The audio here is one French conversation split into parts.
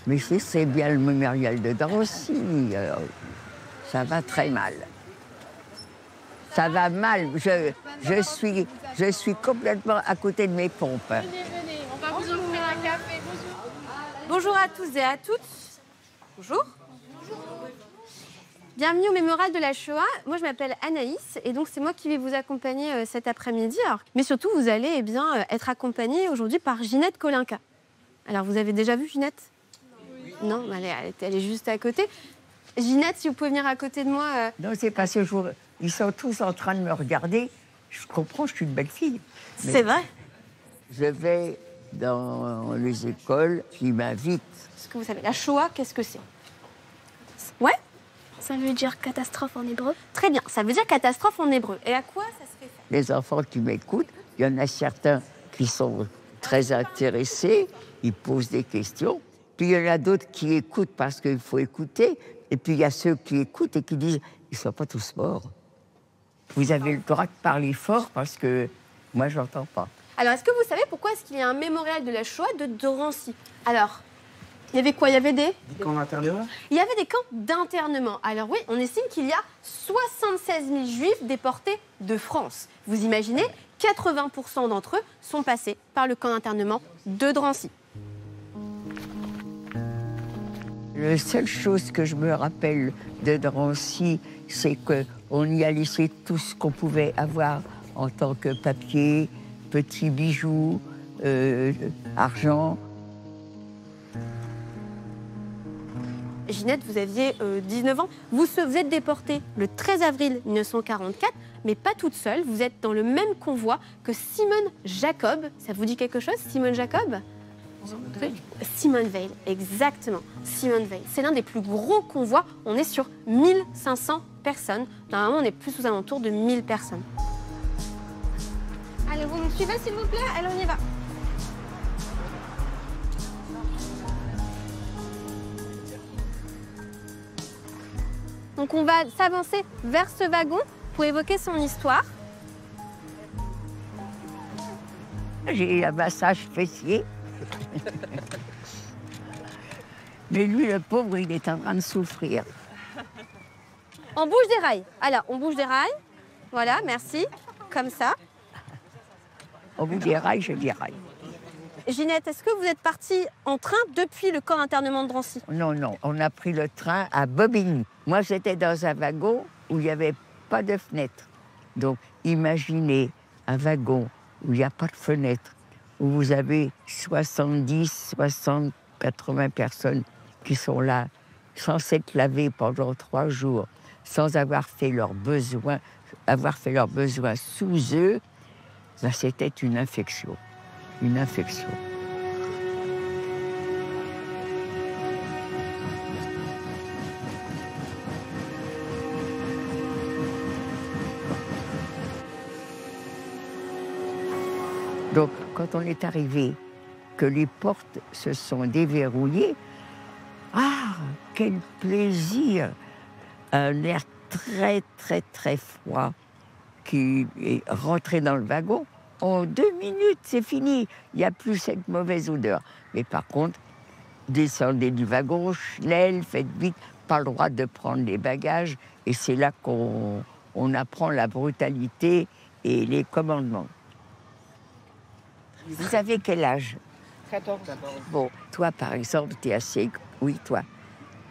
Mais c'est bien le mémorial de Drancy. Ça va très mal. Ça va mal. Je suis complètement à côté de mes pompes. Venez, on va vous offrir un café. Bonjour à tous et à toutes. Bonjour. Bienvenue au Mémorial de la Shoah. Moi, je m'appelle Anaïs et donc c'est moi qui vais vous accompagner cet après-midi. Mais surtout, vous allez être accompagnée aujourd'hui par Ginette Kolinka. Alors, vous avez déjà vu Ginette ? Non, elle est juste à côté. Ginette, si vous pouvez venir à côté de moi. Non, c'est parce que ils sont tous en train de me regarder. Je comprends, je suis une belle fille. C'est vrai. Je vais dans les écoles qui m'invitent. Est-ce que vous savez, la Shoah, qu'est-ce que c'est ? Ouais ? Ça veut dire catastrophe en hébreu. Très bien, ça veut dire catastrophe en hébreu. Et à quoi ça se fait ? Les enfants qui m'écoutent, il y en a certains qui sont très intéressés, ils posent des questions. Puis il y en a d'autres qui écoutent parce qu'il faut écouter. Et puis il y a ceux qui écoutent et qui disent « ils ne sont pas tous morts ». Vous avez le droit de parler fort parce que moi, je n'entends pas. Alors, est-ce que vous savez pourquoi est-ce qu'il y a un mémorial de la Shoah de Drancy ? Alors, il y avait quoi ? Il y avait des camps d'internement ? Il y avait des camps d'internement. Alors oui, on estime qu'il y a 76 000 juifs déportés de France. Vous imaginez, 80% d'entre eux sont passés par le camp d'internement de Drancy. La seule chose que je me rappelle de Drancy, c'est qu'on y a laissé tout ce qu'on pouvait avoir en tant que papier, petits bijoux, argent. Ginette, vous aviez 19 ans. Vous êtes déportée le 13 avril 1944, mais pas toute seule. Vous êtes dans le même convoi que Simone Jacob. Ça vous dit quelque chose, Simone Jacob ? Simone Veil, exactement. Simone Veil. C'est l'un des plus gros convois. On est sur 1500 personnes. Normalement, on est plus aux alentours de 1000 personnes. Allez, vous me suivez, s'il vous plaît ? Allez, on y va. Donc, on va s'avancer vers ce wagon pour évoquer son histoire. J'ai un massage fessier. Mais lui, le pauvre, il est en train de souffrir. On bouge des rails. Alors, on bouge des rails. Voilà, merci. Comme ça. On bouge des rails, je dis rails. Ginette, est-ce que vous êtes partie en train depuis le camp d'internement de Drancy ? Non, on a pris le train à Bobigny. Moi, j'étais dans un wagon où il n'y avait pas de fenêtre. Donc, imaginez un wagon où il n'y a pas de fenêtre, où vous avez 70, 60, 80 personnes qui sont là, sans s'être lavées pendant 3 jours, sans avoir fait leurs besoins sous eux, ben c'était une infection. Une infection. Donc, quand on est arrivé, que les portes se sont déverrouillées, ah, quel plaisir! Un air très, très, très froid qui est rentré dans le wagon. En 2 minutes, c'est fini. Il n'y a plus cette mauvaise odeur. Mais par contre, descendez du wagon, schnell, faites vite, pas le droit de prendre les bagages. Et c'est là qu'on apprend la brutalité et les commandements. Vous avez quel âge ? 14. Bon, toi, par exemple, t'es assez... Oui, toi.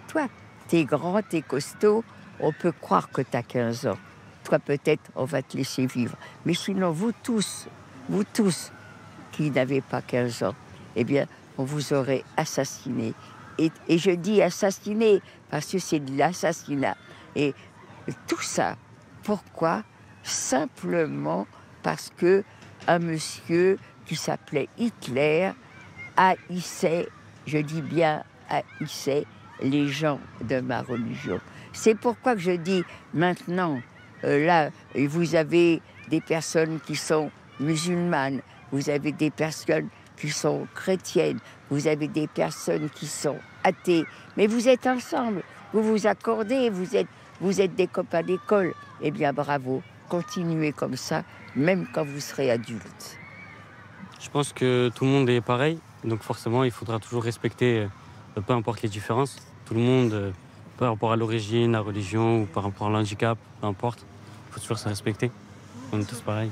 Toi, t'es grand, t'es costaud, on peut croire que t'as 15 ans. Toi, peut-être, on va te laisser vivre. Mais sinon, vous tous qui n'avez pas 15 ans, eh bien, on vous aurait assassiné. Et je dis assassiné parce que c'est de l'assassinat. Et tout ça, pourquoi ? Simplement parce que un monsieur qui s'appelait Hitler haïssait, je dis bien haïssait, les gens de ma religion. C'est pourquoi que je dis maintenant, là, vous avez des personnes qui sont musulmanes, vous avez des personnes qui sont chrétiennes, vous avez des personnes qui sont athées, mais vous êtes ensemble, vous vous accordez, vous êtes des copains d'école. Eh bien, bravo, continuez comme ça, même quand vous serez adulte. Je pense que tout le monde est pareil, donc forcément, il faudra toujours respecter peu importe les différences. Tout le monde, par rapport à l'origine, la religion ou par rapport à l'handicap, peu importe, il faut toujours se respecter. On est tous pareils.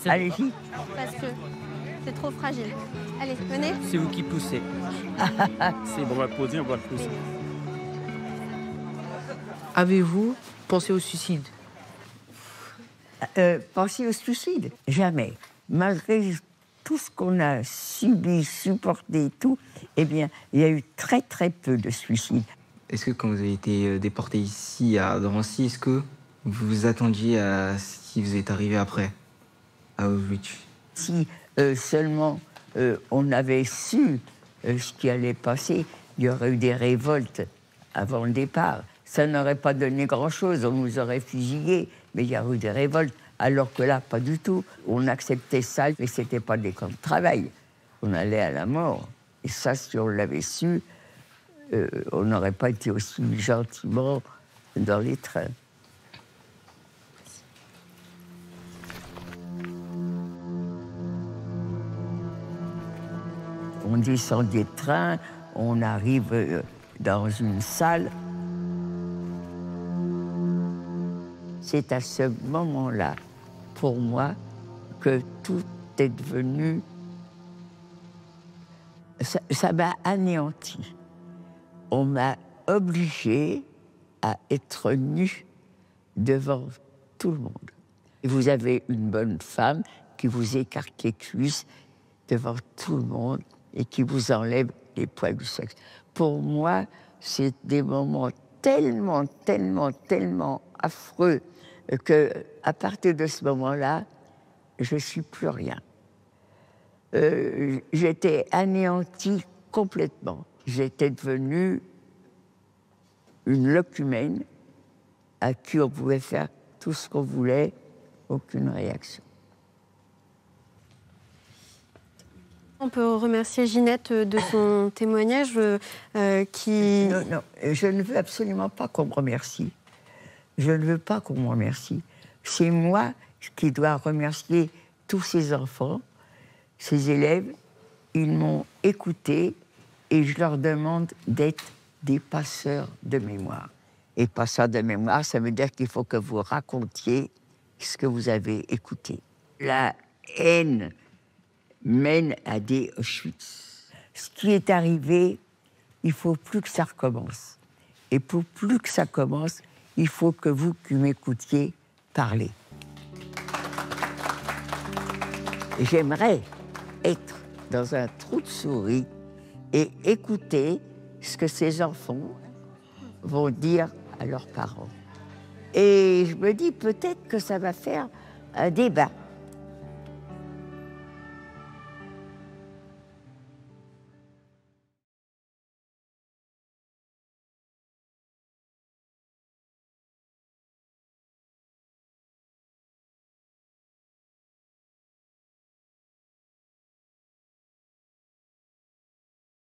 Allez-y. Parce que c'est trop fragile. Allez, venez. C'est vous qui poussez. C'est bon, on va le poser, on va le poser. Avez-vous pensé au suicide? Penser au suicide? Jamais. Malgré tout ce qu'on a subi, supporté et tout, eh bien, il y a eu très très peu de suicides. Est-ce que quand vous avez été déporté ici à Drancy, est-ce que vous vous attendiez à ce qui vous est arrivé après, à Auschwitz? Si seulement on avait su ce qui allait passer, il y aurait eu des révoltes avant le départ. Ça n'aurait pas donné grand-chose, on nous aurait fusillés, mais il y aurait eu des révoltes. Alors que là, pas du tout. On acceptait ça, mais ce n'était pas des camps de travail. On allait à la mort. Et ça, si on l'avait su, on n'aurait pas été aussi gentiment dans les trains. On descend des trains, on arrive dans une salle. C'est à ce moment-là, pour moi, que tout est devenu... Ça m'a anéanti. On m'a obligé à être nue devant tout le monde. Et vous avez une bonne femme qui vous écarte les cuisses devant tout le monde et qui vous enlève les poils du sexe. Pour moi, c'est des moments tellement, tellement, tellement affreux qu'à partir de ce moment-là, je ne suis plus rien. J'étais anéantie complètement. J'étais devenue une locumène à qui on pouvait faire tout ce qu'on voulait, aucune réaction. On peut remercier Ginette de son témoignage qui... Non, je ne veux absolument pas qu'on me remercie. Je ne veux pas qu'on me remercie. C'est moi qui dois remercier tous ces enfants, ces élèves. Ils m'ont écouté et je leur demande d'être des passeurs de mémoire. Et passeurs de mémoire, ça veut dire qu'il faut que vous racontiez ce que vous avez écouté. La haine mène à des Auschwitz. Ce qui est arrivé, il ne faut plus que ça recommence. Et pour plus que ça commence, il faut que vous qui m'écoutiez parler. J'aimerais être dans un trou de souris et écouter ce que ces enfants vont dire à leurs parents. Et je me dis peut-être que ça va faire un débat.